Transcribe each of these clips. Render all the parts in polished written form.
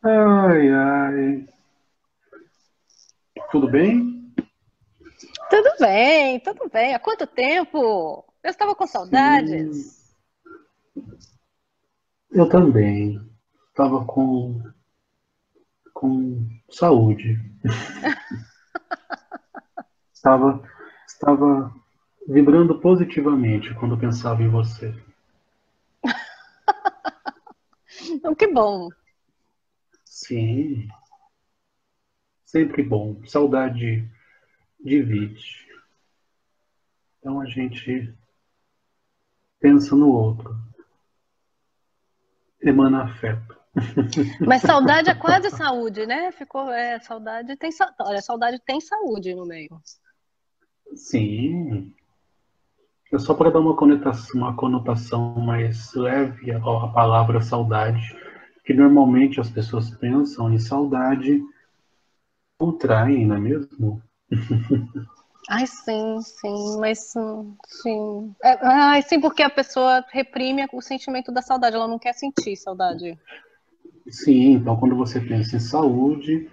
Ai, ai. Tudo bem? Tudo bem, tudo bem. Há quanto tempo? Eu estava com Sim, saudades. eu também. Estava com saúde. Estava, estava vibrando positivamente quando pensava em você. Então, que bom. Sim, sempre bom. Saudade divide. Então a gente pensa no outro, emana afeto. Mas saudade é quase saúde, né? Ficou, saudade tem, olha, saudade tem saúde no meio. Sim, é só para dar uma conotação mais leve à palavra saudade, que normalmente as pessoas pensam em saudade ou traem, não é mesmo? Ai, sim, sim, mas sim. Ai, sim, porque a pessoa reprime o sentimento da saudade, ela não quer sentir saudade. Sim, então quando você pensa em saúde,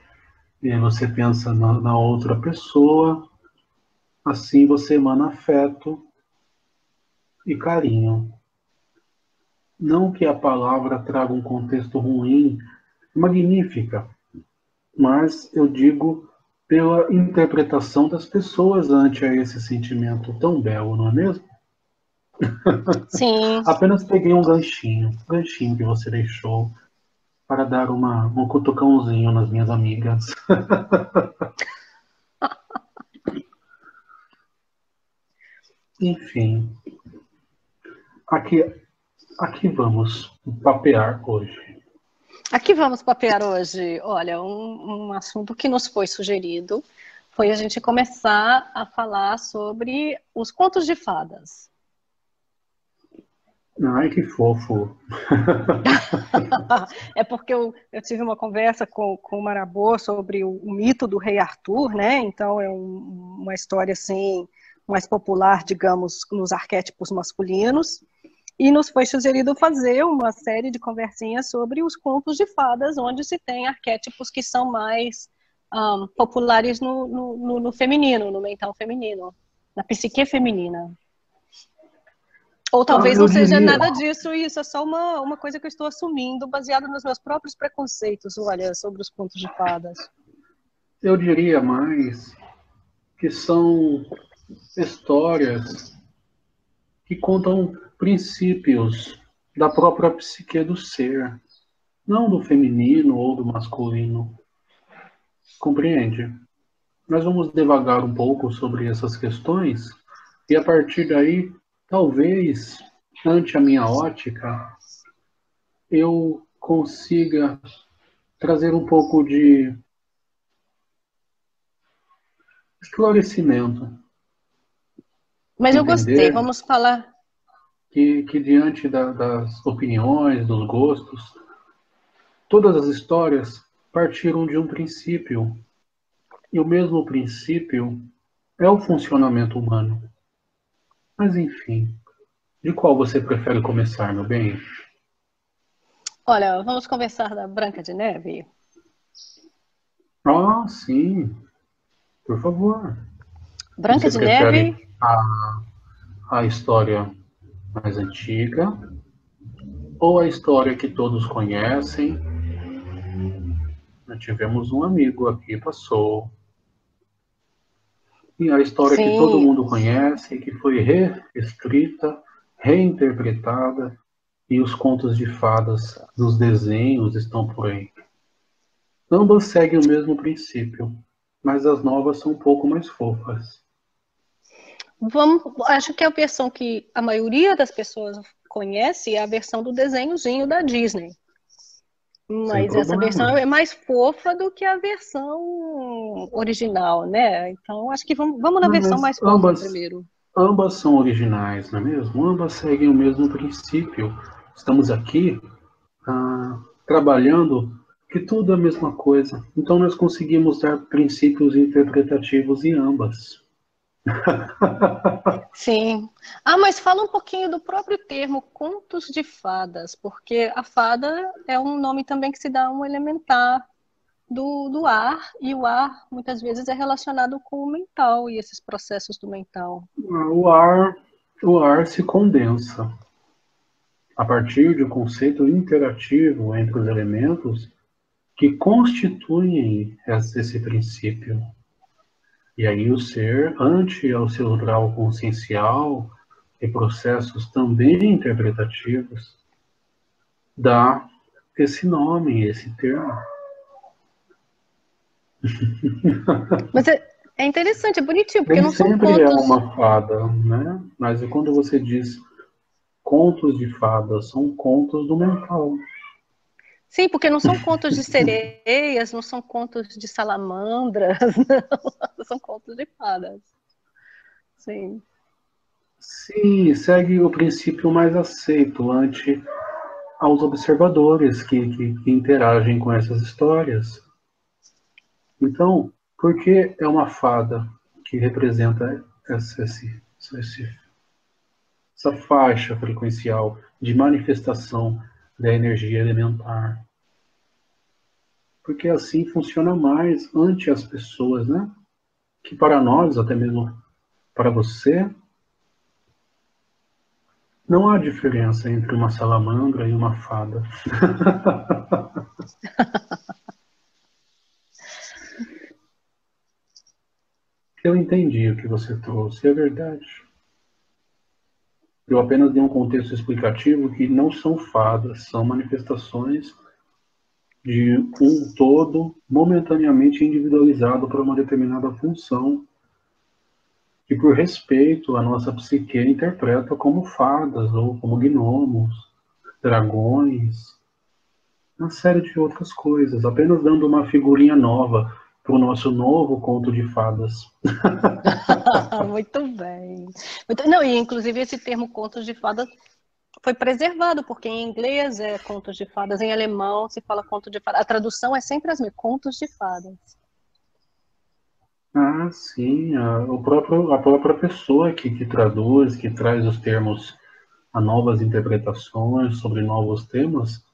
e você pensa na outra pessoa, assim você emana afeto e carinho. Não que a palavra traga um contexto ruim, magnífica, mas eu digo pela interpretação das pessoas ante a esse sentimento tão belo, não é mesmo? Sim. Apenas peguei um ganchinho que você deixou para dar um cutucãozinho nas minhas amigas. Enfim, aqui, aqui vamos papear hoje. Aqui vamos papear hoje. Olha, um assunto que nos foi sugerido foi a gente começar a falar sobre os contos de fadas. Ai, que fofo. É porque eu tive uma conversa com o Marabô sobre o mito do rei Arthur, né? Então é uma história assim mais popular, digamos, nos arquétipos masculinos. E nos foi sugerido fazer uma série de conversinhas sobre os contos de fadas, onde se tem arquétipos que são mais populares no feminino, no mental feminino, na psique feminina. Ou Ah, talvez eu não seja diria, nada disso, e isso é só uma coisa que eu estou assumindo, baseada nos meus próprios preconceitos, olha, sobre os contos de fadas. eu diria mais que são histórias que contam princípios da própria psique do ser, não do feminino ou do masculino. Compreende? Nós vamos devagar um pouco sobre essas questões e a partir daí, talvez, ante a minha ótica, eu consiga trazer um pouco de esclarecimento, Mas eu gostei, entender vamos falar. que diante das opiniões, dos gostos, todas as histórias partiram de um princípio, e o mesmo princípio é o funcionamento humano. Mas enfim, de qual você prefere começar, meu bem? Olha, vamos conversar da Branca de Neve. Ah, sim, por favor. Branca Você de prefere Neve, a história mais antiga ou a história que todos conhecem? Nós tivemos um amigo aqui, passou. E a história que todo sim. mundo conhece, que foi reescrita, reinterpretada, e os contos de fadas dos desenhos estão por aí. Ambas seguem o mesmo princípio, mas as novas são um pouco mais fofas. Acho que a versão que a maioria das pessoas conhece é a versão do desenhozinho da Disney. Sem Mas essa versão problemas. é mais fofa do que a versão original, né? Então acho que vamos na Não, versão mas mais fofa primeiro. ambas são originais, não é mesmo? Ambas seguem o mesmo princípio. Estamos aqui trabalhando que tudo é a mesma coisa. Então nós conseguimos dar princípios interpretativos em ambas. Sim. Ah, mas fala um pouquinho do próprio termo contos de fadas, porque a fada é um nome também que se dá a um elementar do ar, e o ar muitas vezes é relacionado com o mental e esses processos do mental. O ar, o ar se condensa. A partir de um conceito interativo entre os elementos que constituem esse princípio. E aí o ser, ante ao seu grau consciencial e processos também interpretativos, dá esse nome, esse termo. Mas é interessante, é bonitinho, porque Nem não são sempre é contos. uma fada, né? Mas quando você diz contos de fadas, são contos do mental. Sim, porque não são contos de sereias, não são contos de salamandras, não, são contos de fadas. Sim. Sim, segue o princípio mais aceito ante aos observadores que interagem com essas histórias. Então, por que é uma fada que representa essa faixa frequencial de manifestação da energia elementar? Porque assim funciona mais ante as pessoas, né? Que para nós, até mesmo para você, não há diferença entre uma salamandra e uma fada. Eu entendi o que você trouxe, é verdade. Eu apenas dei um contexto explicativo que não são fadas, são manifestações de um todo momentaneamente individualizado para uma determinada função que, por respeito à nossa psique, interpreta como fadas ou como gnomos, dragões, uma série de outras coisas, apenas dando uma figurinha nova para o nosso novo conto de fadas. Muito bem. Não, e inclusive esse termo contos de fadas foi preservado, porque em inglês é contos de fadas, em alemão se fala conto de fadas. A tradução é sempre as mesmas, contos de fadas. Ah, sim, a própria pessoa que traduz, que traz os termos a novas interpretações sobre novos temas,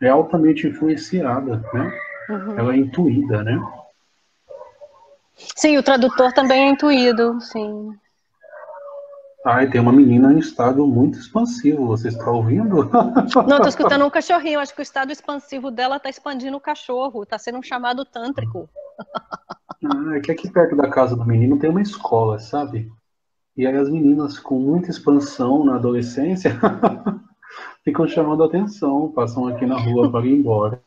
é altamente influenciada, né? Uhum. Ela é intuída, né? Sim, o tradutor também é intuído, sim. Ah, e tem uma menina em estado muito expansivo, você está ouvindo? Não, estou escutando um cachorrinho, acho que o estado expansivo dela está expandindo o cachorro, está sendo um chamado tântrico. É que aqui perto da casa do menino tem uma escola, sabe? E aí as meninas com muita expansão na adolescência ficam chamando a atenção, passam aqui na rua para ir embora.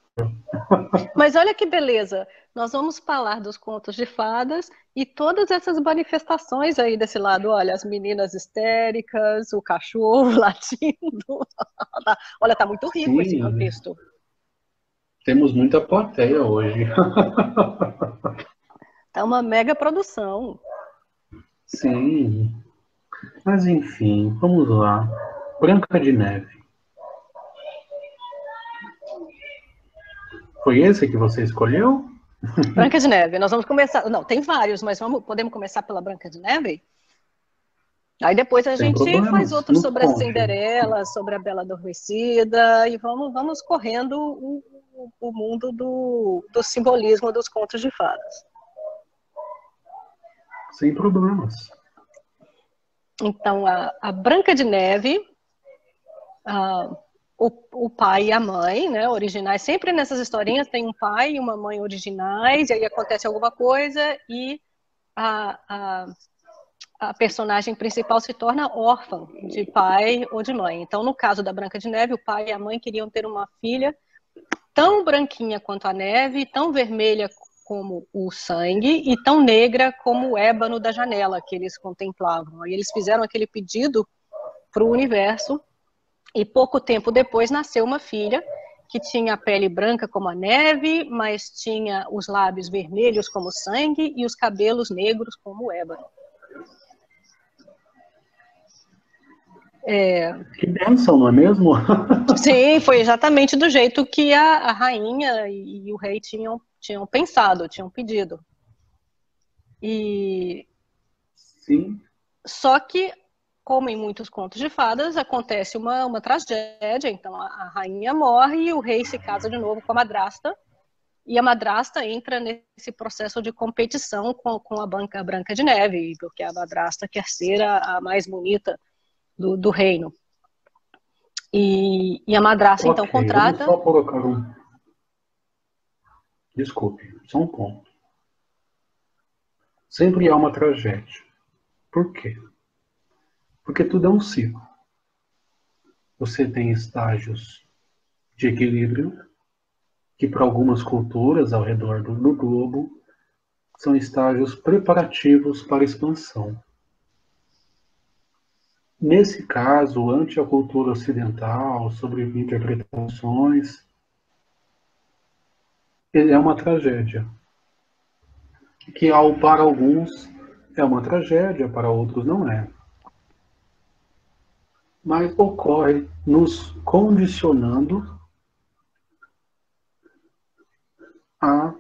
Mas olha que beleza, nós vamos falar dos contos de fadas e todas essas manifestações aí desse lado. Olha, as meninas histéricas, o cachorro latindo. Olha, tá muito rico esse Sim, contexto. temos muita plateia hoje. Tá uma mega produção. Sim, mas enfim, vamos lá. Branca de Neve. Foi esse que você escolheu? Branca de Neve, nós vamos começar. Não, tem vários, mas podemos começar pela Branca de Neve? Aí depois a Sem gente faz problemas, outros nos sobre a conte. Cinderela, sobre a Bela Adormecida, e vamos correndo o mundo do simbolismo dos contos de fadas. Sem problemas. Então, a Branca de Neve, o pai e a mãe, né, originais, sempre nessas historinhas tem um pai e uma mãe originais, e aí acontece alguma coisa e a, a, a personagem principal se torna órfã de pai ou de mãe. Então, no caso da Branca de Neve, o pai e a mãe queriam ter uma filha tão branquinha quanto a neve, tão vermelha como o sangue e tão negra como o ébano da janela que eles contemplavam. E eles fizeram aquele pedido para o universo e pouco tempo depois nasceu uma filha que tinha a pele branca como a neve, mas tinha os lábios vermelhos como o sangue e os cabelos negros como o ébano. Que bênção, não é mesmo? Sim, foi exatamente do jeito que a rainha e o rei tinham pensado, tinham pedido. E Sim. Só que, como em muitos contos de fadas, acontece uma tragédia, então a rainha morre e o rei se casa de novo com a madrasta, e a madrasta entra nesse processo de competição com a Branca de Neve, porque a madrasta quer ser a mais bonita do reino. E a madrasta, então, Ok, vamos contrata... só colocar um... Desculpe, só um ponto. Sempre há uma tragédia. Por quê? Porque tudo é um ciclo. Você tem estágios de equilíbrio, que para algumas culturas ao redor do globo são estágios preparativos para expansão. Nesse caso, ante a cultura ocidental, sobre interpretações, ele é uma tragédia. Que para alguns é uma tragédia, para outros não é. Mas ocorre nos condicionando a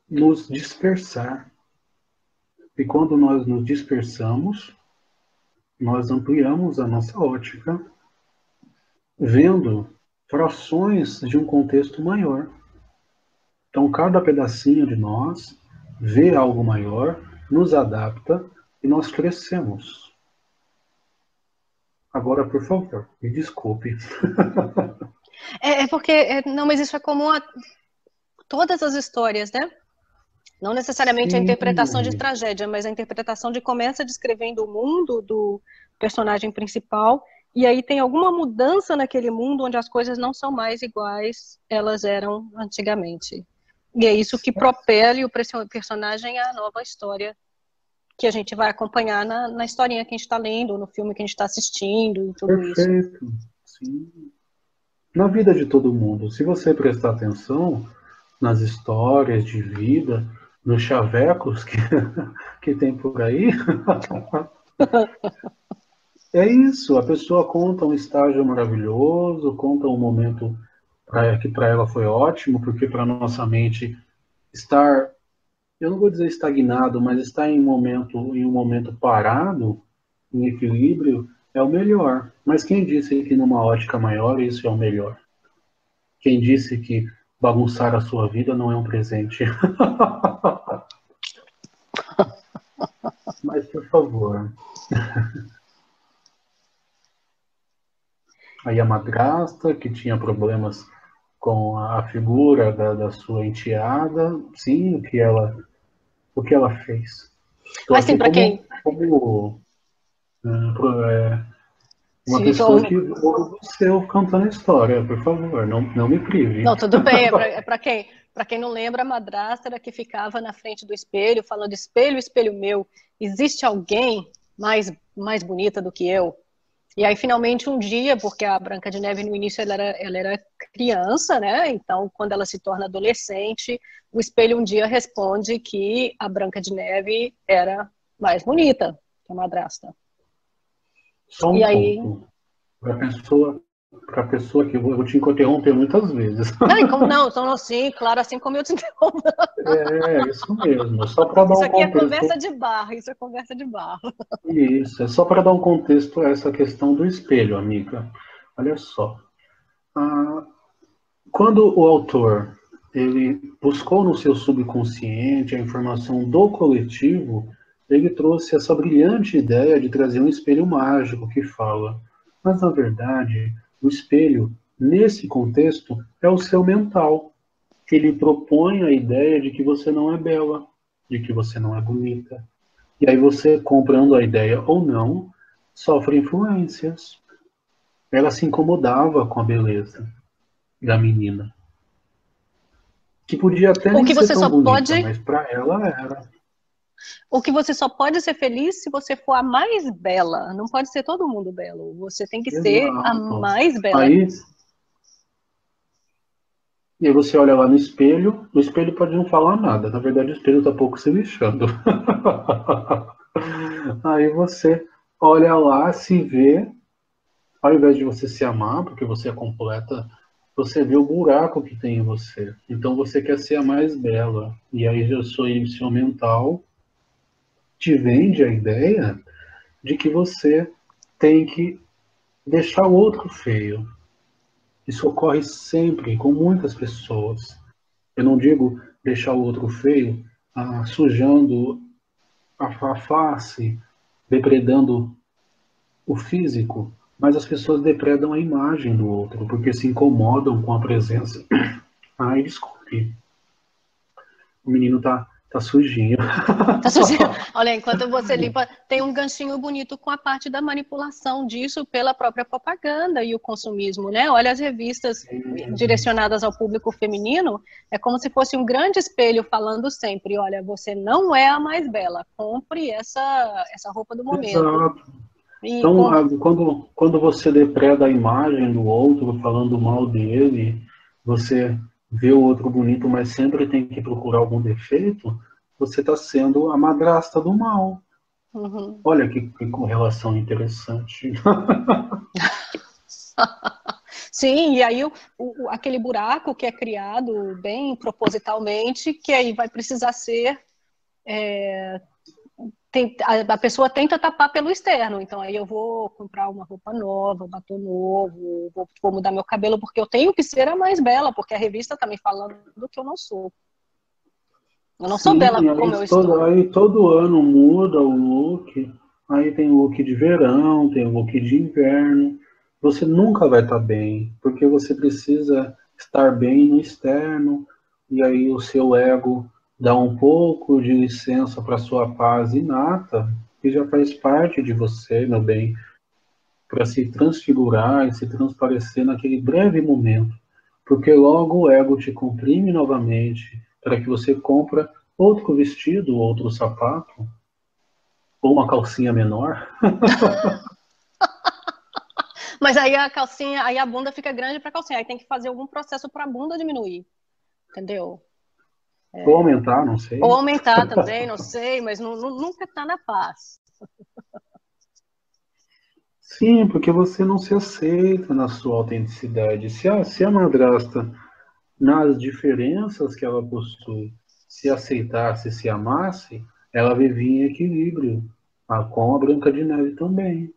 nos dispersar. E quando nós nos dispersamos, nós ampliamos a nossa ótica, vendo frações de um contexto maior. Então, cada pedacinho de nós vê algo maior, nos adapta e nós crescemos. Agora, por favor, me desculpe. Porque, não, mas isso é comum a todas as histórias, né? Não necessariamente a Sim, interpretação de tragédia, mas a interpretação de começa descrevendo o mundo do personagem principal, e aí tem alguma mudança naquele mundo onde as coisas não são mais iguais elas eram antigamente. E é isso que propele o personagem à nova história que a gente vai acompanhar na historinha que a gente está lendo, no filme que a gente está assistindo e tudo isso. perfeito. Sim. Na vida de todo mundo, se você prestar atenção nas histórias de vida, nos chavecos que tem por aí, é isso. A pessoa conta um estágio maravilhoso, conta um momento que para ela foi ótimo, porque para nossa mente estar, eu não vou dizer estagnado, mas estar em um momento parado, em equilíbrio, é o melhor. Mas quem disse que numa ótica maior isso é o melhor? Quem disse que bagunçar a sua vida não é um presente? Mas, por favor. Aí a madrasta, que tinha problemas com a figura da sua enteada, sim, o que ela fez. Estou Mas sim, aqui para quem... como uma Sim, pessoa que ouve você cantando a história, por favor, não me prive. não, tudo bem, para quem não lembra, a madrasta era que ficava na frente do espelho, falando: espelho, espelho meu, existe alguém mais bonita do que eu? E aí, finalmente, um dia, porque a Branca de Neve, no início, ela era criança, né? Então, quando ela se torna adolescente, o espelho um dia responde que a Branca de Neve era mais bonita que a madrasta. Só E um aí... ponto. Para a pessoa que eu vou te interromper muitas vezes. Não, então assim, claro, assim como eu te interrompo. É, isso mesmo. Só para dar Isso um aqui é contexto. conversa de bar, isso é conversa de bar. Isso, é só para dar um contexto a essa questão do espelho, amiga. Olha só. Ah, quando o autor ele buscou no seu subconsciente a informação do coletivo, ele trouxe essa brilhante ideia de trazer um espelho mágico que fala. Mas, na verdade, o espelho, nesse contexto, é o seu mental. Ele propõe a ideia de que você não é bela, de que você não é bonita. E aí você, comprando a ideia ou não, sofre influências. Ela se incomodava com a beleza da menina, que podia até Ou nem que ser você tão só bonita, pode, mas para ela era. ou que você só pode ser feliz se você for a mais bela. Não pode ser todo mundo belo. Você tem que ser a Exato. mais bela. Aí, e aí você olha lá no espelho, o espelho pode não falar nada, na verdade o espelho está pouco se lixando. Aí você olha lá, se vê, ao invés de você se amar, porque você é completa, você vê o buraco que tem em você. Então você quer ser a mais bela. E aí o seu mental te vende a ideia de que você tem que deixar o outro feio. Isso ocorre sempre com muitas pessoas. Eu não digo deixar o outro feio, sujando a face, depredando o físico, mas as pessoas depredam a imagem do outro, porque se incomodam com a presença. Ai, desculpe. O menino tá sujinho. Tá sujeito. Olha, enquanto você limpa, tem um ganchinho bonito com a parte da manipulação disso pela própria propaganda e o consumismo, né? Olha, as revistas direcionadas ao público feminino, é como se fosse um grande espelho falando sempre, olha, você não é a mais bela, compre essa roupa do momento. Exato. E Então, quando você depreda a imagem do outro, falando mal dele, você vê o outro bonito, mas sempre tem que procurar algum defeito, você está sendo a madrasta do mal. Uhum. Olha que correlação interessante. Sim, e aí aquele buraco que é criado bem propositalmente, que aí vai precisar ser a pessoa tenta tapar pelo externo, então aí eu vou comprar uma roupa nova, batom novo, vou mudar meu cabelo, porque eu tenho que ser a mais bela, porque a revista está me falando que eu não sou. Eu não sou Sim, bela como eu estou. aí todo ano muda o look. Aí tem o look de verão, tem o look de inverno. Você nunca vai estar bem, porque você precisa estar bem no externo. E aí o seu ego dá um pouco de licença para sua paz inata, que já faz parte de você, meu bem, para se transfigurar e se transparecer naquele breve momento. Porque logo o ego te comprime novamente para que você compre outro vestido, outro sapato, ou uma calcinha menor. Mas aí a calcinha, aí a bunda fica grande para a calcinha, aí tem que fazer algum processo para a bunda diminuir, entendeu? Ou aumentar, não Ou sei. aumentar também, não sei, mas nunca está na paz. Sim, porque você não se aceita na sua autenticidade. Se a madrasta, nas diferenças que ela possui, se aceitasse, se amasse, ela vivia em equilíbrio. Com a Branca de Neve também.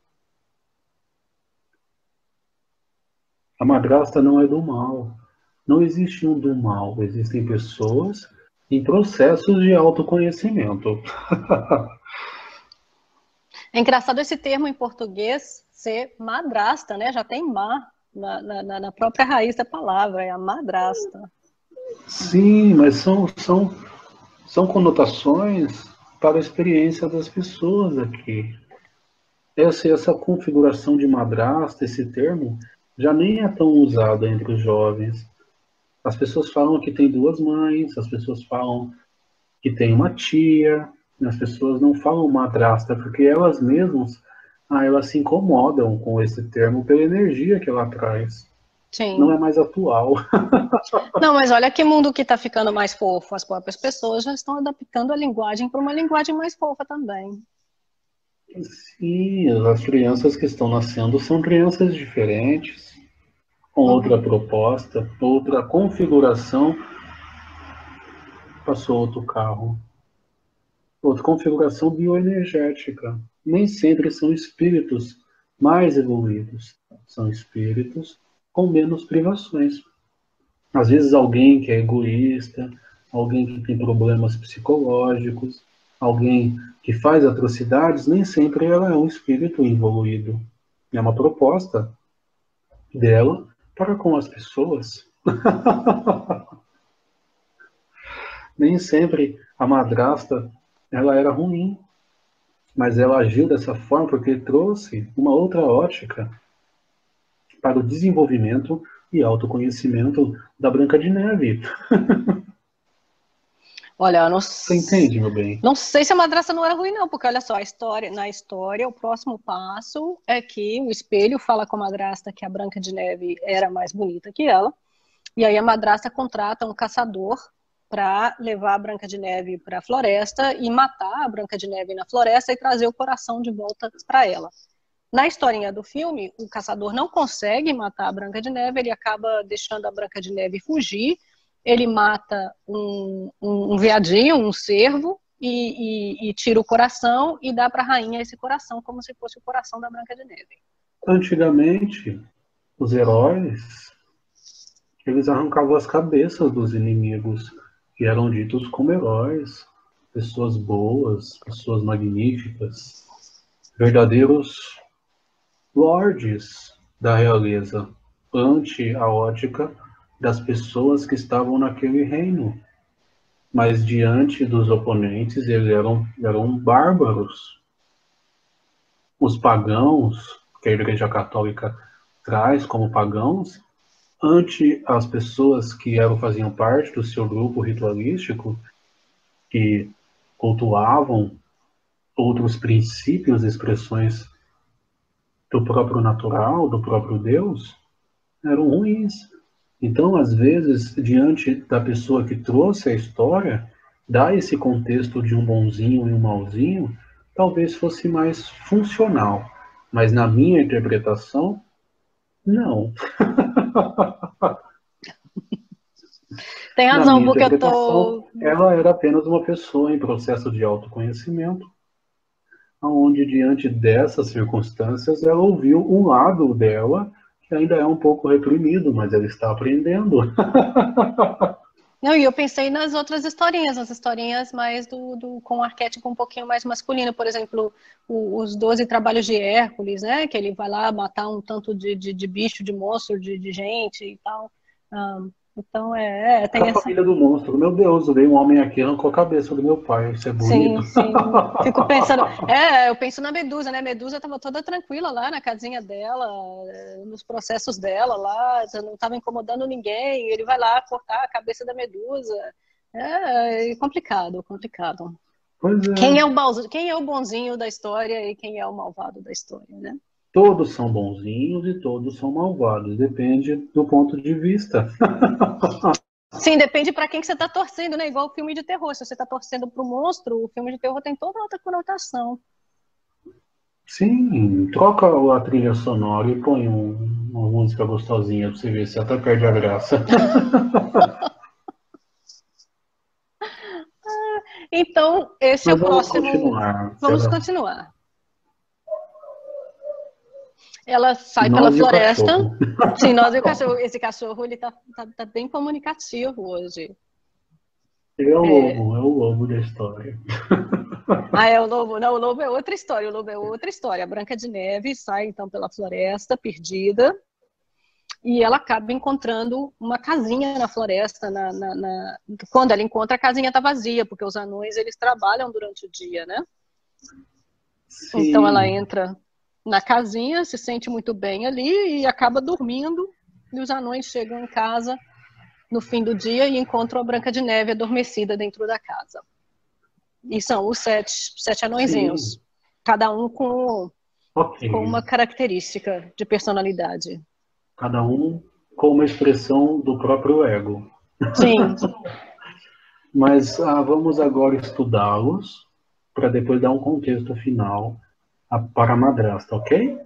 A madrasta não é do mal. Não existe um do mal. Existem pessoas em processos de autoconhecimento. É engraçado esse termo em português ser madrasta, né? Já tem na própria raiz da palavra, é a madrasta. Sim, mas são conotações para a experiência das pessoas aqui. Essa configuração de madrasta, esse termo, já nem é tão usado entre os jovens. As pessoas falam que tem duas mães, as pessoas falam que tem uma tia, as pessoas não falam madrasta, porque elas mesmas, elas se incomodam com esse termo pela energia que ela traz. Não Sim. é mais atual. Não, mas olha que mundo que está ficando mais fofo. As próprias pessoas já estão adaptando a linguagem para uma linguagem mais fofa também. Sim, as crianças que estão nascendo são crianças diferentes, com outra Uhum. proposta, outra configuração. Passou outro carro. Outra configuração bioenergética. Nem sempre são espíritos mais evoluídos. São espíritos com menos privações. Às vezes alguém que é egoísta, alguém que tem problemas psicológicos, alguém que faz atrocidades, nem sempre ela é um espírito evoluído. É uma proposta dela para com as pessoas. Nem sempre a madrasta ela era ruim, mas ela agiu dessa forma porque trouxe uma outra ótica para o desenvolvimento e autoconhecimento da Branca de Neve. Olha, eu Você entende, meu bem? não sei se a madrasta não era ruim, não, porque olha só, na história, o próximo passo é que o espelho fala com a madrasta que a Branca de Neve era mais bonita que ela, e aí a madrasta contrata um caçador para levar a Branca de Neve para a floresta e matar a Branca de Neve na floresta e trazer o coração de volta para ela. Na historinha do filme, o caçador não consegue matar a Branca de Neve, ele acaba deixando a Branca de Neve fugir, ele mata um veadinho, um cervo, e tira o coração e dá para a rainha esse coração, como se fosse o coração da Branca de Neve. Antigamente, os heróis, eles arrancavam as cabeças dos inimigos, que eram ditos como heróis, pessoas boas, pessoas magníficas, verdadeiros lordes da realeza, ante a ótica das pessoas que estavam naquele reino. Mas diante dos oponentes, eles eram bárbaros. Os pagãos, que a Igreja Católica traz como pagãos, ante as pessoas que faziam parte do seu grupo ritualístico, que cultuavam outros princípios, expressões do próprio natural, do próprio Deus, eram ruins. Então, às vezes, diante da pessoa que trouxe a história, dar esse contexto de um bonzinho e um mauzinho, talvez fosse mais funcional. Mas na minha interpretação, não. Tem Na razão, minha porque eu interpretação, tô... ela era apenas uma pessoa em processo de autoconhecimento, onde, diante dessas circunstâncias, ela ouviu um lado dela, que ainda é um pouco reprimido, mas ela está aprendendo. Não, e eu pensei nas outras historinhas, nas historinhas mais com um arquétipo um pouquinho mais masculino, por exemplo, os 12 trabalhos de Hércules, né? Que ele vai lá matar um tanto de bicho, de monstro, de gente e tal. Então, tem A essa... família do monstro. Meu Deus, veio um homem aqui e arrancou a cabeça do meu pai. Isso é bonito? Sim, sim. Fico pensando... eu penso na Medusa, né? Medusa estava toda tranquila lá na casinha dela, nos processos dela lá, não estava incomodando ninguém. Ele vai lá cortar a cabeça da Medusa. É complicado, complicado. Pois é. Quem é o bonzinho da história e quem é o malvado da história, né? Todos são bonzinhos e todos são malvados. Depende do ponto de vista. Sim, depende para quem que você está torcendo, né? Igual o filme de terror. Se você está torcendo para o monstro, o filme de terror tem toda outra conotação. Sim, troca a trilha sonora e põe uma música gostosinha pra você ver se até perde a graça. Então, esse é Mas o vamos próximo. continuar. Vamos continuar. Ela sai pela Nós e o floresta. cachorro. Sim, nós e o cachorro. Esse cachorro, ele tá bem comunicativo hoje. Ele é o lobo da história. É o lobo. Não, o lobo é outra história. O lobo é outra história. A Branca de Neve sai, então, pela floresta, perdida. E ela acaba encontrando uma casinha na floresta. Quando ela encontra, a casinha está vazia, porque os anões, eles trabalham durante o dia, né? Sim. Então ela entra na casinha, se sente muito bem ali e acaba dormindo. E os anões chegam em casa no fim do dia e encontram a Branca de Neve adormecida dentro da casa. E são os sete anõezinhos, Sim. cada um com Ok. uma característica de personalidade. Cada um com uma expressão do próprio ego. Sim. Mas vamos agora estudá-los para depois dar um contexto final para a madrasta, ok?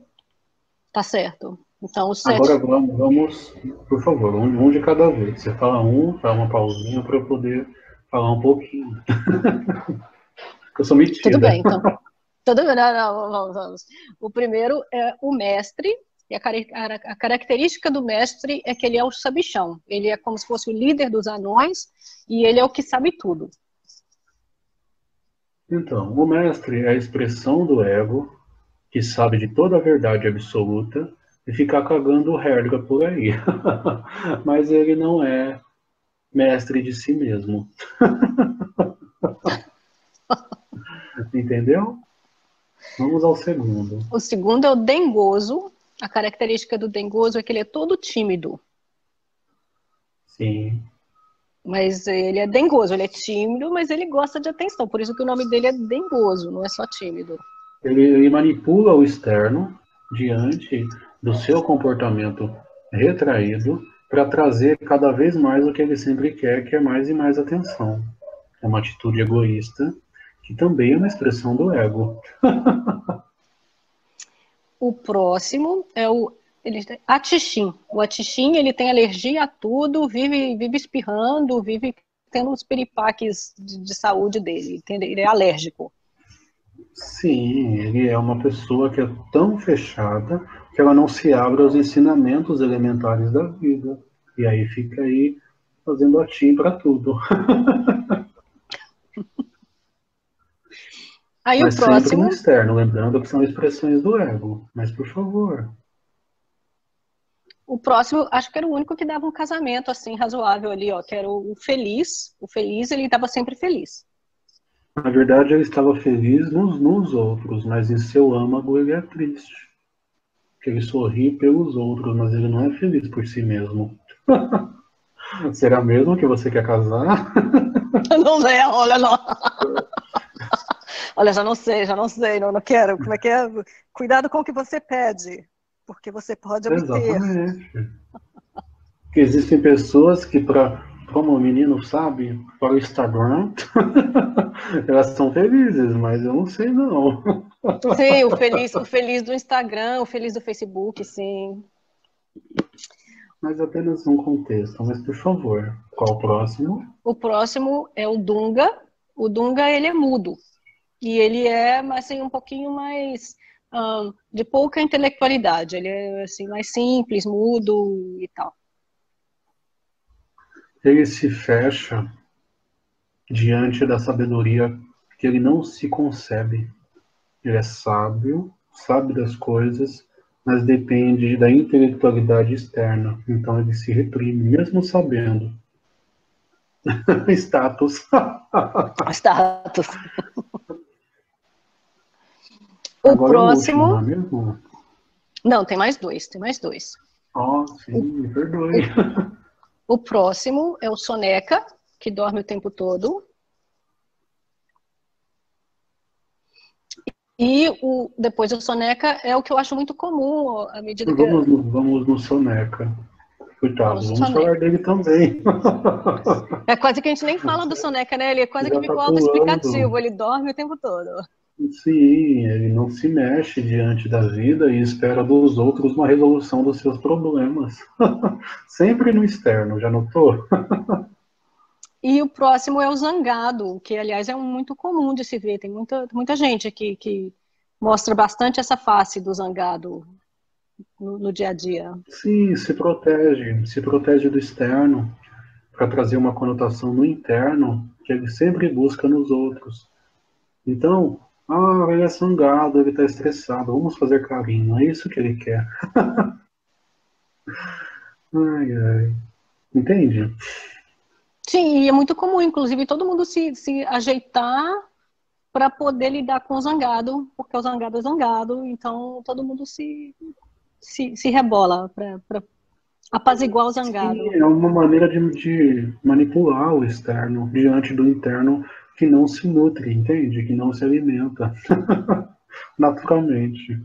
Tá certo. Então, os Agora sete. vamos, por favor, um de cada vez. Você fala dá uma pausinha para eu poder falar um pouquinho. Eu sou Tudo metida. bem, então. Tudo bem, não, vamos. O primeiro é o mestre. E a característica do mestre é que ele é o sabichão. Ele é como se fosse o líder dos anões e ele é o que sabe tudo. Então, o mestre é a expressão do ego que sabe de toda a verdade absoluta e ficar cagando regra por aí. Mas ele não é mestre de si mesmo. Entendeu? Vamos ao segundo. O segundo é o dengoso. A característica do dengoso é que ele é todo tímido. Sim. Mas ele é dengoso, ele é tímido, mas ele gosta de atenção. Por isso que o nome dele é dengoso, não é só tímido. Ele manipula o externo diante do seu comportamento retraído para trazer cada vez mais o que ele sempre quer, que é mais e mais atenção. É uma atitude egoísta, que também é uma expressão do ego. O próximo é o Atixim. O Atixim, ele tem alergia a tudo, vive espirrando, vive tendo os piripaques de saúde dele, entendeu? Ele é alérgico. Sim, ele é uma pessoa que é tão fechada que ela não se abre aos ensinamentos elementares da vida. E aí fica aí fazendo atim para tudo. Aí o Mas sempre no próximo, externo, lembrando que são expressões do ego. Mas por favor. acho que era o único que dava um casamento assim razoável ali, ó, que era o feliz. O feliz, ele estava sempre feliz. Na verdade, ele estava feliz nos outros, mas em seu âmago ele é triste. Que ele sorri pelos outros, mas ele não é feliz por si mesmo. Será mesmo que você quer casar? Não sei, olha, não. Olha, já não sei, não quero. Como é que é? Cuidado com o que você pede, porque você pode obter. Exatamente. Que existem pessoas que, como o menino sabe, para o Instagram, elas são felizes, mas eu não sei não. Sim, o feliz do Instagram, o feliz do Facebook, sim. Mas apenas um contexto. Mas por favor, qual o próximo? O próximo é o Dunga. O Dunga, ele é mudo. E ele é, assim, um pouquinho mais de pouca intelectualidade. Ele é, assim, mais simples, mudo e tal. Ele se fecha diante da sabedoria que ele não se concebe. Ele é sábio, sabe das coisas, mas depende da intelectualidade externa. Então ele se reprime, mesmo sabendo. Status. Status. O Agora é o último, não é próximo... mesmo? Não, tem mais dois, tem mais dois. Oh, sim, O, me perdoe. o, o próximo é o Soneca, que dorme o tempo todo. E depois o Soneca é o que eu acho muito comum, à medida que... Vamos no Soneca. Coitado, Vamos no vamos falar Soneca. dele também. É quase que a gente nem fala do Soneca, né? Ele é quase que Já está ficou pulando. autoexplicativo, ele dorme o tempo todo. Sim, ele não se mexe diante da vida e espera dos outros uma resolução dos seus problemas. Sempre no externo, já notou? E o próximo é o Zangado, que, aliás, é muito comum de se ver. Tem muita gente aqui que mostra bastante essa face do Zangado no dia a dia. Sim, se protege do externo para trazer uma conotação no interno que ele sempre busca nos outros. Então, ele é sangado, ele está estressado, vamos fazer carinho, é isso que ele quer. Ai, ai. Entende? Sim, e é muito comum, inclusive, todo mundo se ajeitar para poder lidar com o zangado, porque o zangado é zangado, então todo mundo se rebola para apaziguar o Sim, zangado. é uma maneira de manipular o externo diante do interno que não se nutre, entende? Que não se alimenta naturalmente.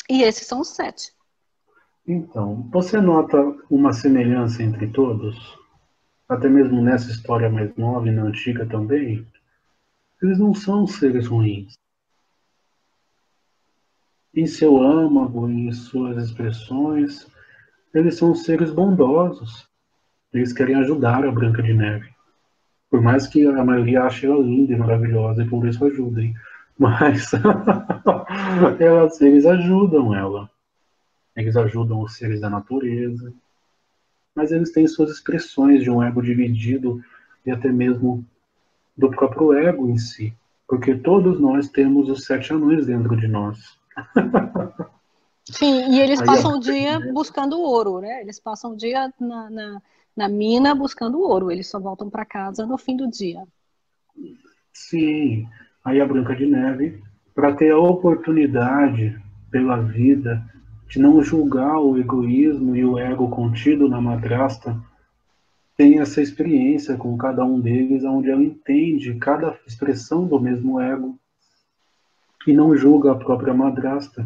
E esses são os 7. Então, você nota uma semelhança entre todos? Até mesmo nessa história mais nova e na antiga também? Eles não são seres ruins. Em seu âmago, em suas expressões, eles são seres bondosos. Eles querem ajudar a Branca de Neve. Por mais que a maioria ache ela linda e maravilhosa e por isso ajudem. Mas eles ajudam ela. Eles ajudam os seres da natureza. Mas eles têm suas expressões de um ego dividido e até mesmo do próprio ego em si. Porque todos nós temos os 7 anões dentro de nós. Sim, e eles Aí a passam o dia buscando ouro, né? Eles passam o dia na mina buscando ouro. Eles só voltam para casa no fim do dia. Sim, aí a Branca de Neve, para ter a oportunidade pela vida de não julgar o egoísmo e o ego contido na madrasta, tem essa experiência com cada um deles, onde ela entende cada expressão do mesmo ego e não julga a própria madrasta.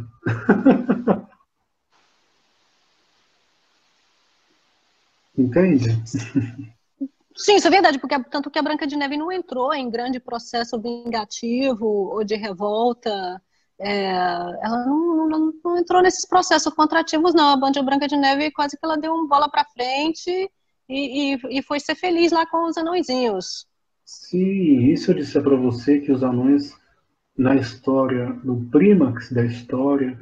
Entende? Sim, isso é verdade, porque tanto que a Branca de Neve não entrou em grande processo vingativo ou de revolta. ela não entrou nesses processos contrativos, não. A Branca de Neve quase que ela deu uma bola para frente e foi ser feliz lá com os anõezinhos. Sim, isso eu disse para você que os anões, na história, no clímax da história,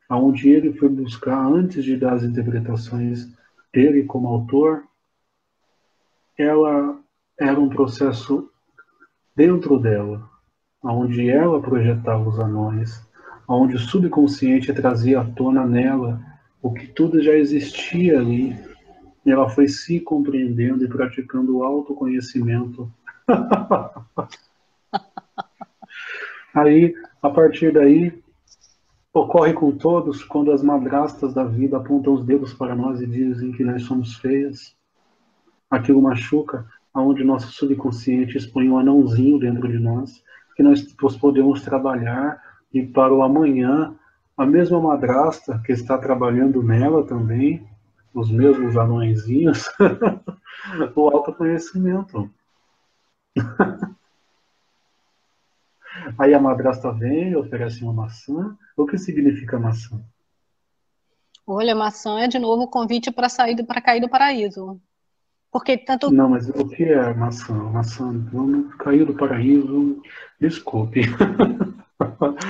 aonde ele foi buscar, antes de dar as interpretações dele como autor, ela era um processo dentro dela, onde ela projetava os anões, onde o subconsciente trazia à tona nela o que tudo já existia ali, e ela foi se compreendendo e praticando o autoconhecimento. Aí, a partir daí, ocorre com todos quando as madrastas da vida apontam os dedos para nós e dizem que nós somos feias. Aquilo machuca, aonde nosso subconsciente expõe um anãozinho dentro de nós, que nós podemos trabalhar, e para o amanhã, a mesma madrasta que está trabalhando nela também, os mesmos anõezinhos, o autoconhecimento. Aí a madrasta vem e oferece uma maçã. O que significa maçã? Olha, maçã é de novo o convite para cair do paraíso. Porque tanto. Não, mas o que é maçã? Maçã, vamos cair do paraíso. Desculpe.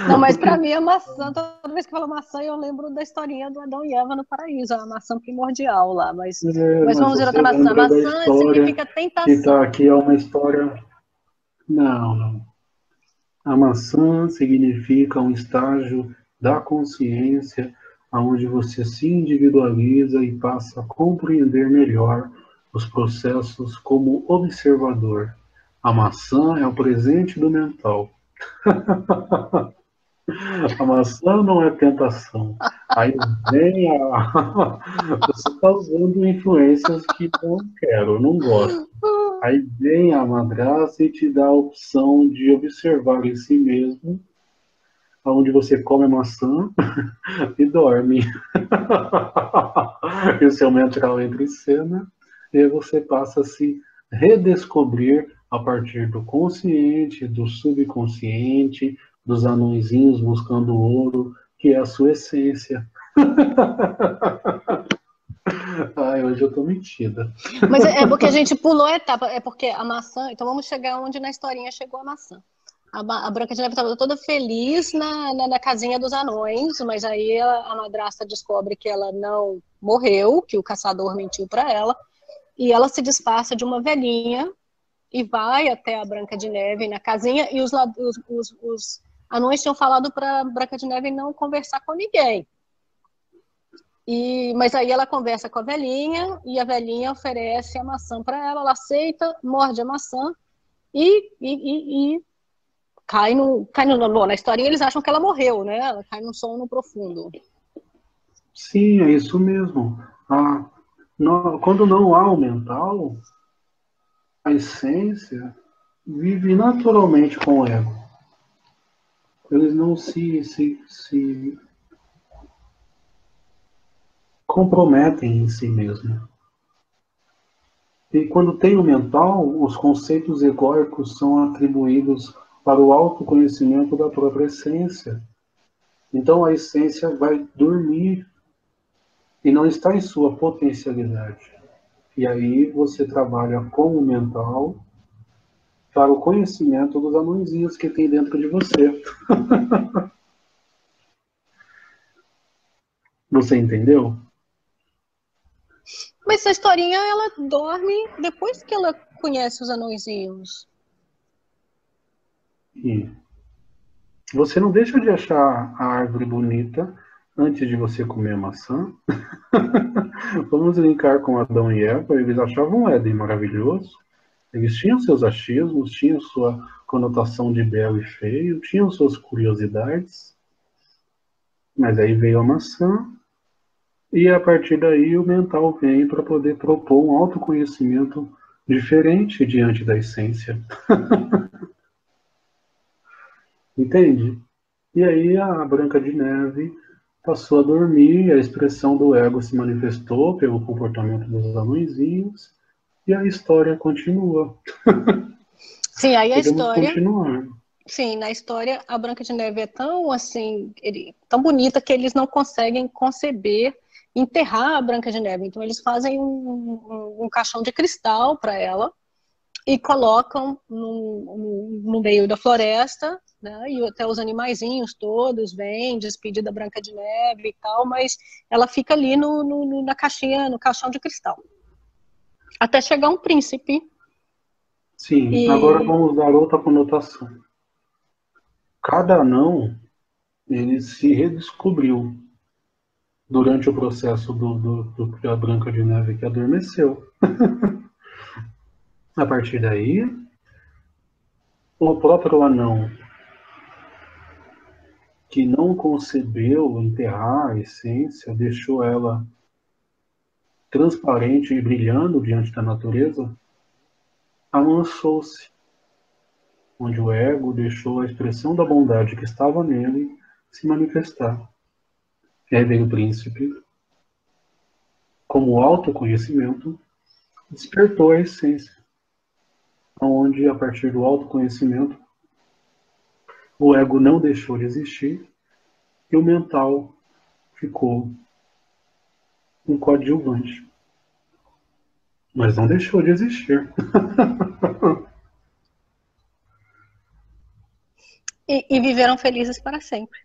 Não, mas para mim a maçã, toda vez que falo maçã, eu lembro da historinha do Adão e Eva no paraíso, a maçã primordial lá. Mas Mas vamos ver outra você maçã. lembra da Maçã história significa que está tentação. aqui, é uma história. Não, não. A maçã significa um estágio da consciência onde você se individualiza e passa a compreender melhor os processos como observador. A maçã é o presente do mental. A maçã não é tentação. Aí vem a. Você está usando influências que não quero, não gosto. Aí vem a madrasta e te dá a opção de observar em si mesmo, onde você come a maçã e dorme. E o seu mental entra em cena e você passa a se redescobrir a partir do consciente, do subconsciente, dos anõezinhos buscando ouro, que é a sua essência. Ai, hoje eu tô metida. Mas é porque a gente pulou a etapa, é porque a maçã. Então vamos chegar onde na historinha chegou a maçã. A Branca de Neve estava toda feliz na casinha dos anões, mas aí a madrasta descobre que ela não morreu, que o caçador mentiu para ela, e ela se disfarça de uma velhinha e vai até a Branca de Neve na casinha, e os anões tinham falado para Branca de Neve não conversar com ninguém. Mas aí ela conversa com a velhinha, e a velhinha oferece a maçã para ela, ela aceita, morde a maçã e cai no. Na historinha eles acham que ela morreu, né? Ela cai num sono profundo. Sim, é isso mesmo. Quando não há o mental, a essência vive naturalmente com o ego. Eles não se comprometem em si mesmo. E quando tem o mental, os conceitos egóicos são atribuídos para o autoconhecimento da própria essência. Então a essência vai dormir e não está em sua potencialidade. E aí você trabalha com o mental para o conhecimento dos anõezinhos que tem dentro de você. Você entendeu? Mas essa historinha, ela dorme depois que ela conhece os anõezinhos. E você não deixa de achar a árvore bonita antes de você comer a maçã. Vamos linkar com Adão e Eva. Eles achavam o Éden maravilhoso. Eles tinham seus achismos, tinham sua conotação de belo e feio, tinham suas curiosidades. Mas aí veio a maçã. E a partir daí o mental vem para poder propor um autoconhecimento diferente diante da essência. Entende? E aí a Branca de Neve passou a dormir, a expressão do ego se manifestou pelo comportamento dos anõezinhos, e a história continua. Sim, aí a Podemos história. continuar. Sim, na história a Branca de Neve é tão assim, tão bonita que eles não conseguem conceber enterrar a Branca de Neve. Então eles fazem um caixão de cristal para ela e colocam no meio da floresta, né? E até os animaizinhos todos vêm despedir da Branca de Neve e tal, mas ela fica ali na caixinha, no caixão de cristal. Até chegar um príncipe. Sim, agora vamos dar outra conotação. Cada anão, ele se redescobriu durante o processo da Branca de Neve que adormeceu. A partir daí, o próprio anão que não concebeu enterrar a essência, deixou ela transparente e brilhando diante da natureza, amansou-se, onde o ego deixou a expressão da bondade que estava nele se manifestar. E aí veio o príncipe, como o autoconhecimento, despertou a essência, onde, a partir do autoconhecimento, o ego não deixou de existir e o mental ficou um coadjuvante. Mas não deixou de existir. E viveram felizes para sempre.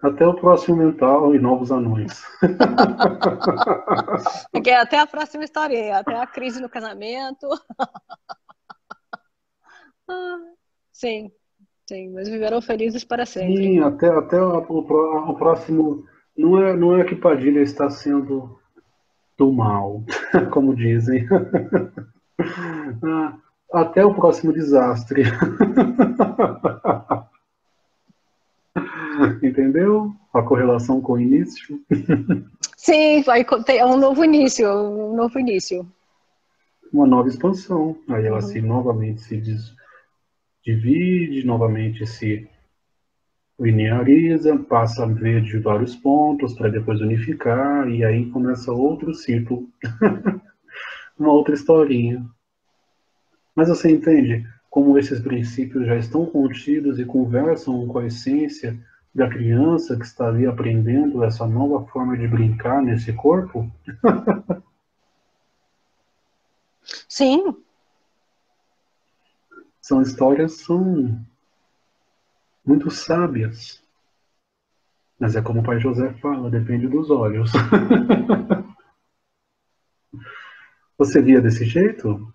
Até o próximo mental e novos anões. Até a próxima história, até a crise no casamento. Sim, sim, mas viveram felizes para sempre. Sim, até o próximo. Não é que Padilha está sendo do mal, como dizem. Até o próximo desastre. Entendeu? A correlação com o início. Sim, vai ter um novo início, um novo início. Uma nova expansão. Aí ela Uhum. novamente se divide, novamente se lineariza, passa a ver de vários pontos para depois unificar, e aí começa outro ciclo. Uma outra historinha. Mas você entende como esses princípios já estão contidos e conversam com a essência da criança que está ali aprendendo essa nova forma de brincar nesse corpo? Sim. São histórias muito sábias. Mas é como o pai José fala, depende dos olhos. Você via desse jeito?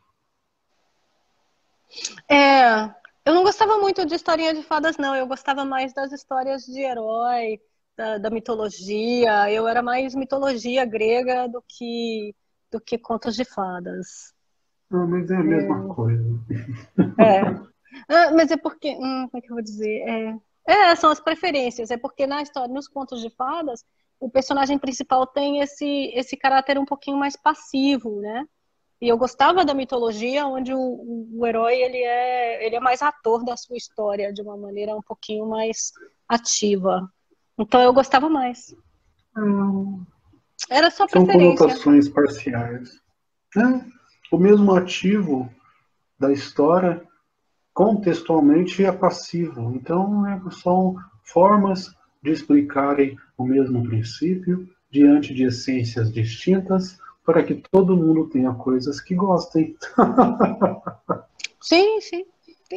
Eu não gostava muito de historinha de fadas, não. Eu gostava mais das histórias de herói, da mitologia. Eu era mais mitologia grega do que contos de fadas. Não, mas é a mesma coisa. É. Mas é porque, como é que eu vou dizer? São as preferências. É porque na história, nos contos de fadas, o personagem principal tem esse caráter um pouquinho mais passivo, né? E eu gostava da mitologia, onde o herói ele é mais ator da sua história, de uma maneira um pouquinho mais ativa. Então eu gostava mais. Era só São preferência. conotações parciais. O mesmo ativo da história contextualmente é passivo. Então, são formas de explicarem o mesmo princípio diante de essências distintas para que todo mundo tenha coisas que gostem. Sim, sim.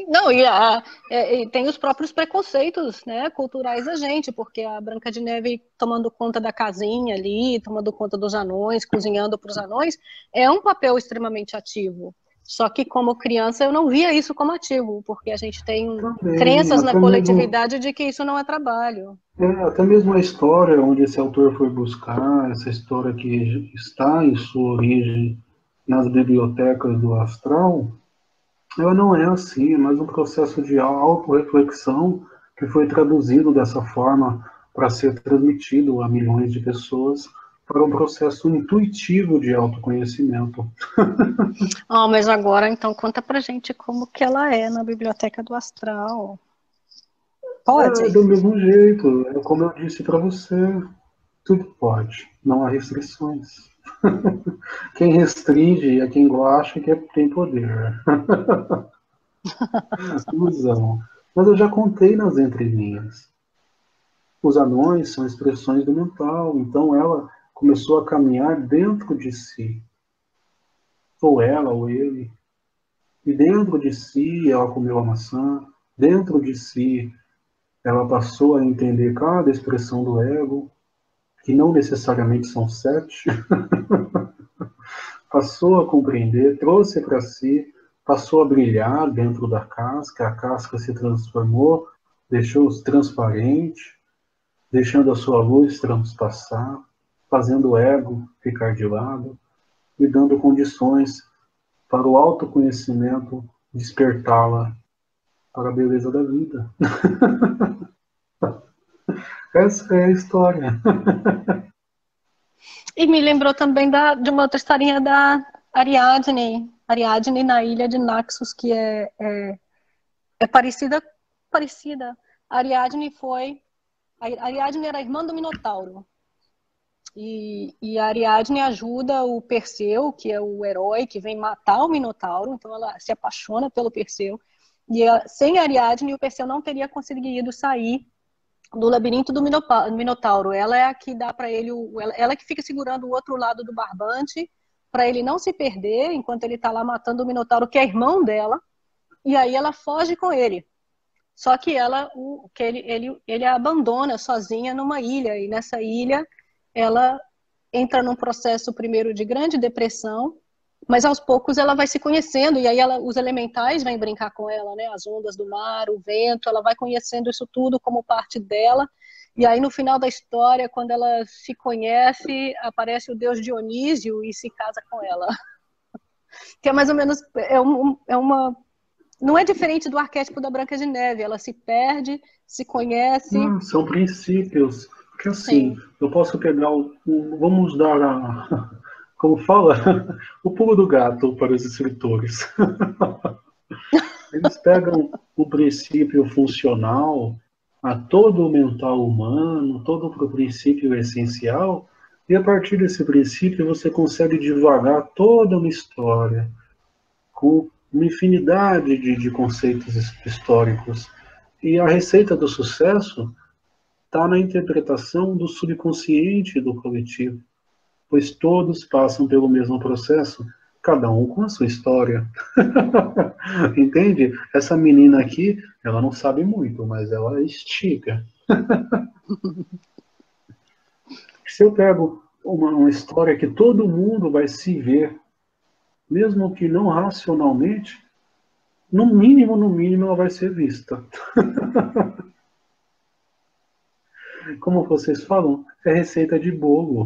Não, e tem os próprios preconceitos, né, culturais da gente, porque a Branca de Neve tomando conta da casinha ali, tomando conta dos anões, cozinhando para os anões, é um papel extremamente ativo. Só que como criança eu não via isso como ativo, porque a gente tem Também, crenças na coletividade de que isso não é trabalho. até mesmo a história onde esse autor foi buscar, essa história que está em sua origem nas bibliotecas do astral, ela não é assim, é mais um processo de autorreflexão que foi traduzido dessa forma para ser transmitido a milhões de pessoas para um processo intuitivo de autoconhecimento. Mas agora então conta pra gente como que ela é na Biblioteca do Astral. É Pode? do mesmo jeito, é como eu disse para você, tudo pode, não há restrições. Quem restringe é quem acha que tem poder. Ilusão. Mas eu já contei nas entrelinhas. Os anões são expressões do mental, então ela começou a caminhar dentro de si. Ou ela, ou ele. E dentro de si ela comeu a maçã, dentro de si ela passou a entender cada expressão do ego, que não necessariamente são 7, passou a compreender, trouxe para si, passou a brilhar dentro da casca, a casca se transformou, deixou-se transparente, deixando a sua luz transpassar, fazendo o ego ficar de lado e dando condições para o autoconhecimento despertá-la para a beleza da vida. Essa é a história. E me lembrou também de uma outra historinha da Ariadne. Ariadne na ilha de Naxos, que é parecida. A Ariadne era a irmã do Minotauro. E a Ariadne ajuda o Perseu, que é o herói que vem matar o Minotauro, então ela se apaixona pelo Perseu. E sem a Ariadne, o Perseu não teria conseguido sair do labirinto do Minotauro. Ela é a que dá para ele, ela é que fica segurando o outro lado do barbante para ele não se perder enquanto ele está lá matando o Minotauro, que é irmão dela. E aí ela foge com ele. Só que ele a abandona sozinha numa ilha, e nessa ilha ela entra num processo primeiro de grande depressão, mas aos poucos ela vai se conhecendo, e aí os elementais vêm brincar com ela, né? As ondas do mar, o vento, ela vai conhecendo isso tudo como parte dela, e aí no final da história, quando ela se conhece, aparece o deus Dionísio e se casa com ela. Que é mais ou menos, não é diferente do arquétipo da Branca de Neve, ela se perde, se conhece. São princípios. Porque assim, Sim. eu posso pegar vamos dar como fala, o pulo do gato para os escritores. Eles pegam o princípio funcional a todo o mental humano, todo o princípio essencial, e a partir desse princípio você consegue divagar toda uma história com uma infinidade de conceitos históricos. E a receita do sucesso está na interpretação do subconsciente do coletivo, pois todos passam pelo mesmo processo, cada um com a sua história. Entende? Essa menina aqui, ela não sabe muito, mas ela estica. Se eu pego uma história que todo mundo vai se ver, mesmo que não racionalmente, no mínimo, ela vai ser vista. Como vocês falam, é receita de bolo.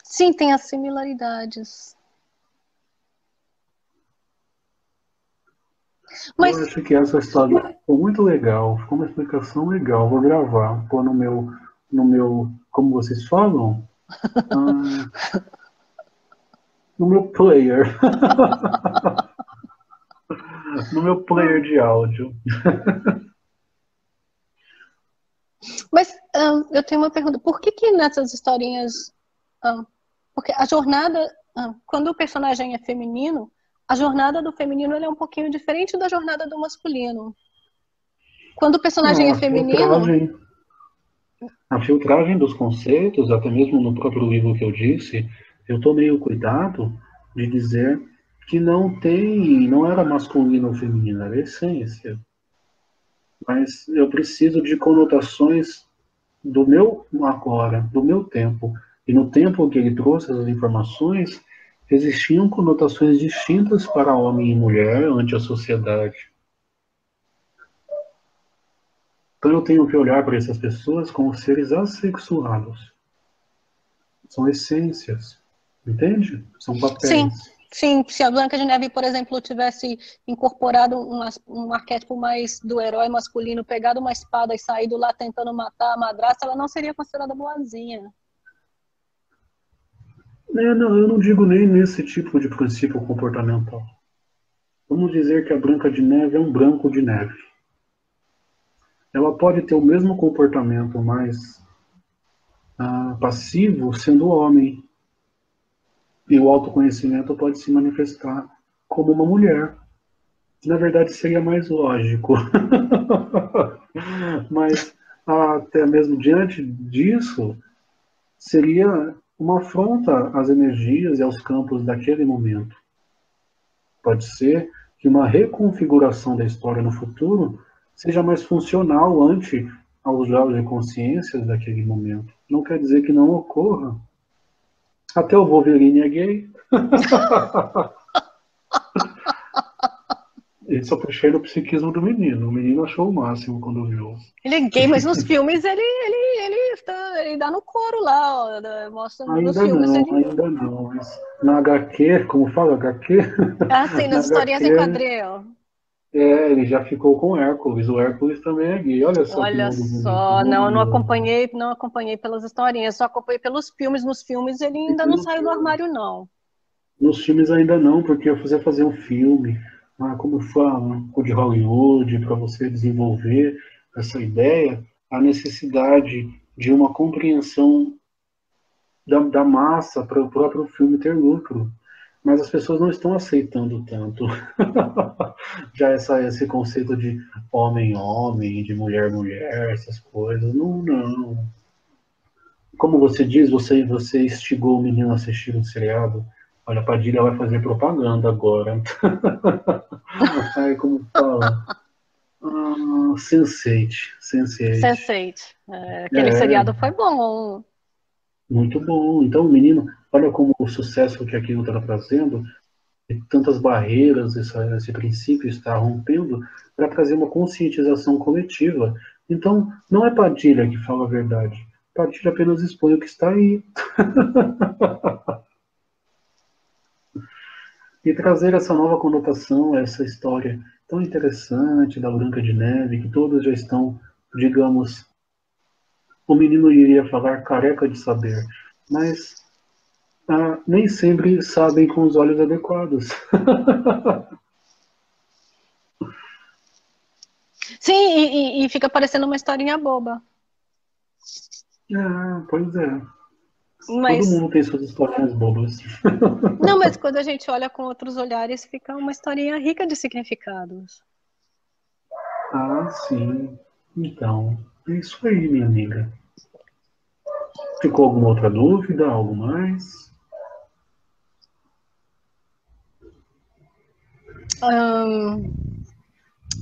Sim, tem as similaridades. Eu Mas acho que essa história ficou muito legal, ficou uma explicação legal. Vou gravar, pôr no meu, como vocês falam, no meu player, no meu player de áudio. eu tenho uma pergunta. Por que nessas historinhas... porque a jornada... quando o personagem é feminino, a jornada do feminino é um pouquinho diferente da jornada do masculino. Quando o personagem é feminino... A filtragem dos conceitos, até mesmo no próprio livro que eu disse, eu tomei o cuidado de dizer que não era masculino ou feminino, era essência. Mas eu preciso de conotações do meu agora, do meu tempo. E no tempo que ele trouxe as informações, existiam conotações distintas para homem e mulher ante a sociedade. Então eu tenho que olhar para essas pessoas como seres assexuados. São essências, entende? São Sim, papéis. sim. Se a Branca de Neve, por exemplo, tivesse incorporado um arquétipo mais do herói masculino, pegado uma espada e saído lá tentando matar a madrasta, ela não seria considerada boazinha. Não, eu não digo nem nesse tipo de princípio comportamental. Vamos dizer que a Branca de Neve é um branco de neve. Ela pode ter o mesmo comportamento mais passivo sendo homem. E o autoconhecimento pode se manifestar como uma mulher. Na verdade, seria mais lógico. Mas, até mesmo diante disso, seria uma afronta às energias e aos campos daquele momento. Pode ser que uma reconfiguração da história no futuro seja mais funcional ante aos graus de consciência daquele momento. Não quer dizer que não ocorra. Até o Wolverine é gay. Isso eu puxei no psiquismo do menino. O menino achou o máximo quando viu. Ele é gay, mas nos filmes ele dá no couro lá, ó, mostra nos filmes. Ainda não. Mas na HQ, como fala HQ? Ah, sim, Na nas historinhas em HQ, quadrinho. ele já ficou com o Hércules. O Hércules também é gay. Olha só que Olha mundo bonito. só, não, Mundo. não acompanhei pelas historinhas, só acompanhei pelos filmes. Nos filmes ele ainda não saiu do armário, não. Nos filmes ainda não, porque você fazer um filme, como fala, o de Hollywood, para você desenvolver essa ideia, a necessidade de uma compreensão da massa para o próprio filme ter lucro. Mas as pessoas não estão aceitando tanto. Já esse conceito de homem-homem, de mulher-mulher, essas coisas. Não, não. Como você diz, você instigou o menino a assistir um seriado. Olha, a Padilha vai fazer propaganda agora. Aí, como fala? Sense8. Sense8. Sense8. Aquele É, seriado foi bom. muito bom. Então, o menino, olha como o sucesso que aquilo está trazendo, e tantas barreiras esse princípio está rompendo para trazer uma conscientização coletiva. Então, não é Padilha que fala a verdade. Padilha apenas expõe o que está aí. E trazer essa nova conotação, essa história tão interessante da Branca de Neve, que todos já estão, digamos, o menino iria falar careca de saber, mas nem sempre sabem com os olhos adequados. Sim, e fica parecendo uma historinha boba. Pois é. Todo Mas, mundo tem suas historinhas bobas. não, mas quando a gente olha com outros olhares, fica uma historinha rica de significados. Sim. Então, é isso aí, minha amiga. Ficou alguma outra dúvida? Algo mais?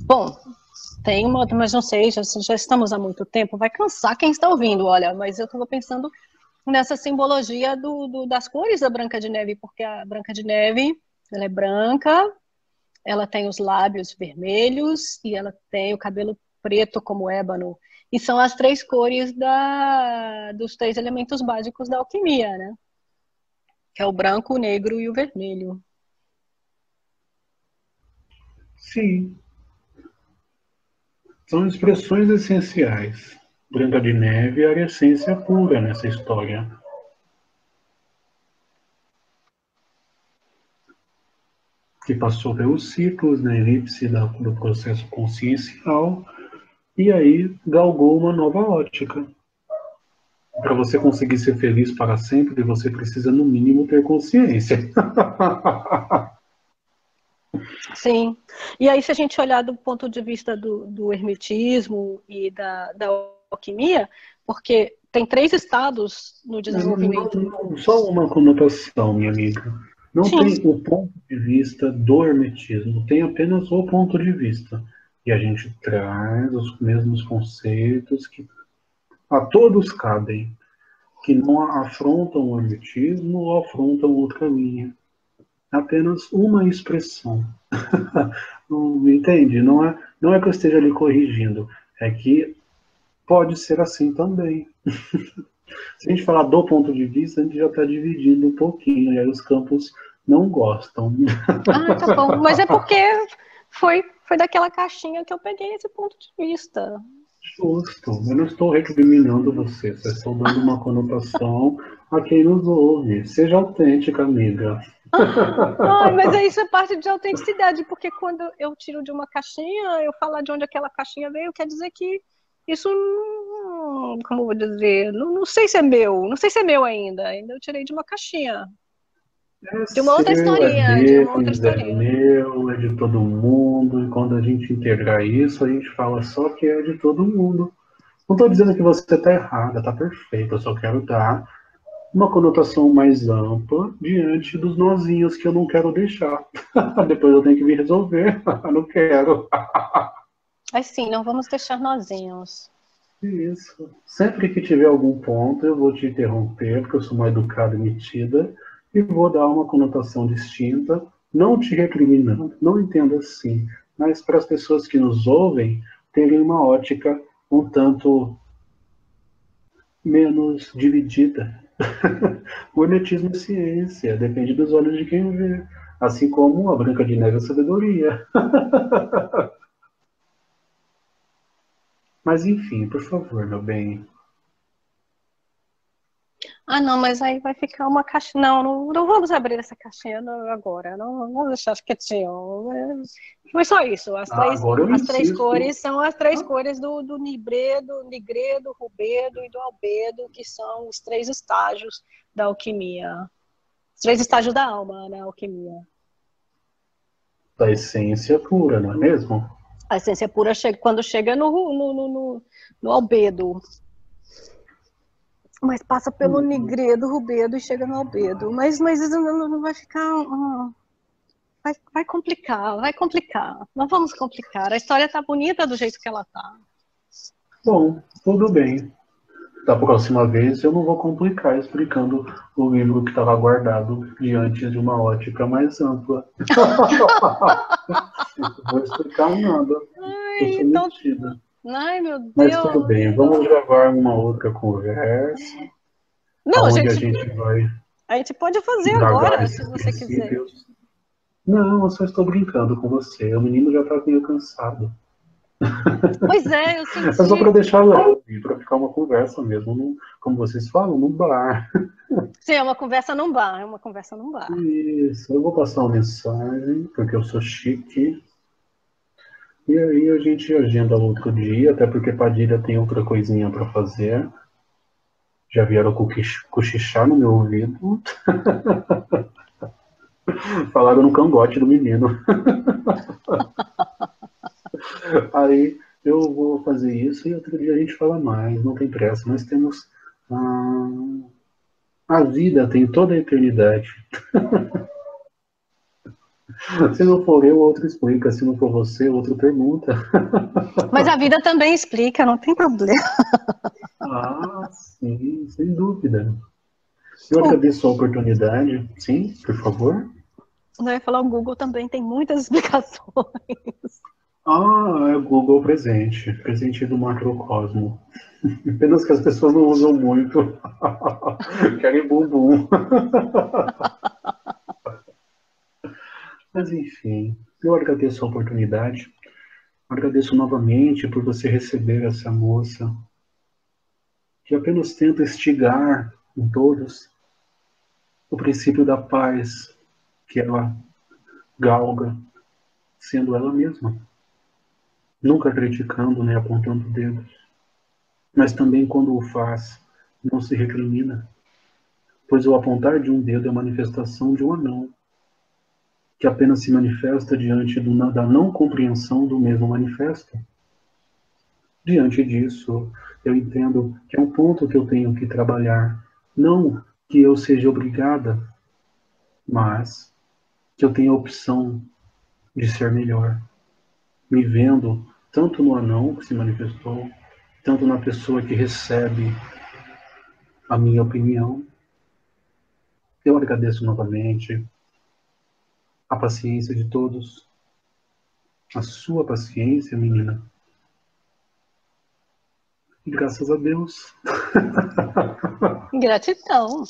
Bom, tem uma outra, mas não sei, já estamos há muito tempo, vai cansar quem está ouvindo, olha, mas eu estava pensando nessa simbologia das cores da Branca de Neve, porque a Branca de Neve, ela é branca, ela tem os lábios vermelhos e ela tem o cabelo preto como ébano, e são as três cores dos três elementos básicos da alquimia, né? Que é o branco, o negro e o vermelho. Sim. São expressões essenciais. Branca de Neve era a essência pura nessa história. Que passou pelos ciclos na elipse do processo consciencial e aí galgou uma nova ótica. Para você conseguir ser feliz para sempre, você precisa, no mínimo, ter consciência. Sim. E aí, se a gente olhar do ponto de vista do hermetismo e da alquimia, porque tem três estados no desenvolvimento. Só uma conotação, minha amiga. Não Sim, tem o ponto de vista do hermetismo, tem apenas o ponto de vista. E a gente traz os mesmos conceitos que a todos cabem, que não afrontam o hermetismo ou afrontam outra linha. Apenas uma expressão. Não entende? Não é que eu esteja ali corrigindo, é que pode ser assim também. Se a gente falar do ponto de vista, a gente já está dividindo um pouquinho, e aí os campos não gostam. tá bom. Mas é porque foi daquela caixinha que eu peguei esse ponto de vista. Justo, eu não estou recriminando você, só estou dando uma conotação a quem nos ouve. Seja autêntica, amiga. Ai, mas isso é parte de autenticidade, porque quando eu tiro de uma caixinha, eu falar de onde aquela caixinha veio, quer dizer que isso, como eu vou dizer, não sei se é meu, não sei se é meu ainda eu tirei de uma caixinha. É De uma outra seu, é historinha, de uma outra deles, é historinha. meu, é de todo mundo. E quando a gente integrar isso, a gente fala só que é de todo mundo. Não estou dizendo que você está errada, está perfeita. Eu só quero dar uma conotação mais ampla diante dos nozinhos que eu não quero deixar. Depois eu tenho que vir resolver. Não quero. Assim, não vamos deixar nozinhos. Isso. Sempre que tiver algum ponto, eu vou te interromper, porque eu sou uma educada e metida, e vou dar uma conotação distinta, não te recriminando, não entenda assim, mas para as pessoas que nos ouvem terem uma ótica um tanto menos dividida. O hermetismo é ciência, depende dos olhos de quem vê, assim como a Branca de Neve é sabedoria. Mas enfim, por favor, meu bem. Ah, não, mas aí vai ficar uma caixa. Não, não vamos abrir essa caixinha agora. Não vamos deixar quietinho. Foi só isso. Ah, agora eu As três insisto. cores são as três cores do nigredo, rubedo e do albedo, que são os três estágios da alquimia. Os três estágios da alma na alquimia. Da essência pura, não é mesmo? A essência pura chega, quando chega no albedo. Mas passa pelo nigredo, rubedo e chega no albedo. Mas isso não vai ficar. Vai complicar, vai complicar. Não vamos complicar. A história tá bonita do jeito que ela tá. Bom, tudo bem. Da próxima vez eu não vou complicar explicando o livro que estava guardado diante de uma ótica mais ampla. Não vou explicar nada. Eu Ai, sou então. metida. Ai, meu Mas tudo bem, Deus. vamos gravar uma outra conversa, Não, onde a gente vai a gente pode fazer indagar agora, se esses você quiser. princípios. Não, eu só estou brincando com você. O menino já está meio cansado. Pois é, eu É só para senti. deixar leve, para ficar uma conversa mesmo, como vocês falam, no bar. Sim, é uma conversa num bar, é uma conversa num bar. Isso, eu vou passar uma mensagem, porque eu sou chique. E aí a gente agenda outro dia, até porque Padilha tem outra coisinha para fazer. Já vieram cochichar no meu ouvido. Falaram no cangote do menino. Aí eu vou fazer isso e outro dia a gente fala mais, não tem pressa. Nós temos. A vida tem toda a eternidade. Se não for eu, outro explica. Se não for você, outro pergunta. Mas a vida também explica, não tem problema. Ah, sim, sem dúvida. Eu agradeço a oportunidade. Sim, por favor. Eu ia falar, o Google também tem muitas explicações. Ah, é o Google presente. Presente do macrocosmo. Apenas que as pessoas não usam muito. Querem bumbum. Mas enfim, eu agradeço a oportunidade. Agradeço novamente por você receber essa moça que apenas tenta instigar em todos o princípio da paz que ela galga, sendo ela mesma, nunca criticando nem apontando dedos, mas também quando o faz, não se recrimina, pois o apontar de um dedo é a manifestação de um anão, que apenas se manifesta diante da não compreensão do mesmo manifesto. Diante disso, eu entendo que é um ponto que eu tenho que trabalhar, não que eu seja obrigada, mas que eu tenha a opção de ser melhor, me vendo tanto no anão que se manifestou, tanto na pessoa que recebe a minha opinião. Eu agradeço novamente a paciência de todos, a sua paciência, menina. E graças a Deus. Gratidão.